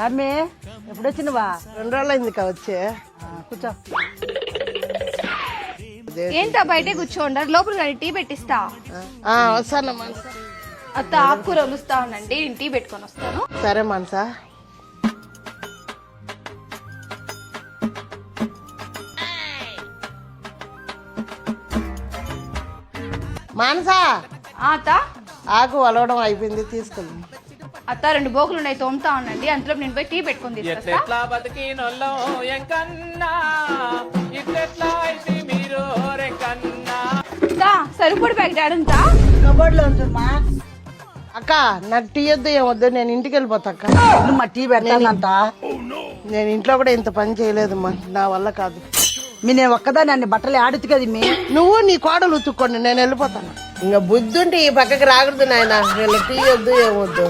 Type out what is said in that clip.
రమ్మి ఎప్పుడు వచ్చినవా? 2 రోజులైంది వచ్చే. కూర్చో. ఏంటా బయటే కూర్చోండారు, లోపల కానీ టీ పెట్టిస్తా. వస్తాను మనసా. అత్త ఆకుకూర వలుస్తా ఉండండి, నేను టీ పెట్టుకొని వస్తాను. సరే మనసా. మానసా అత్త ఆకు వలవడం అయిపోయింది, తీసుకెళ్ళి. అత్త 2 బోకులు ఉన్నాయి, తోముతా ఉండండి. అంతలో నేను పోయి టీ పెట్టుకొని తీసుకొస్తా. సరుకుడు ప్యాకెట్ ఆడుంతా కబోర్డ్ లో ఉంచమ్మా. అక్క నాకు టీ వద్దు ఏమొద్దు, నేను ఇంటికి వెళ్ళిపోతా అక్క. మా టీ పెడతానంట. నేను ఇంట్లో కూడా ఇంత పని చేయలేదమ్మా, నా వల్ల కాదు. నేను ఒక్కదాన్ని అన్ని బట్టలు ఆడుతు కదా. నువ్వు నీ కోడలు ఉతుక్కోండి, నేను వెళ్ళిపోతాను. ఇంకా బుద్ధి ఉంటే ఈ పక్కకి రాకూడదు నాయన. వీళ్ళ టీ వద్దు ఏమొద్దు.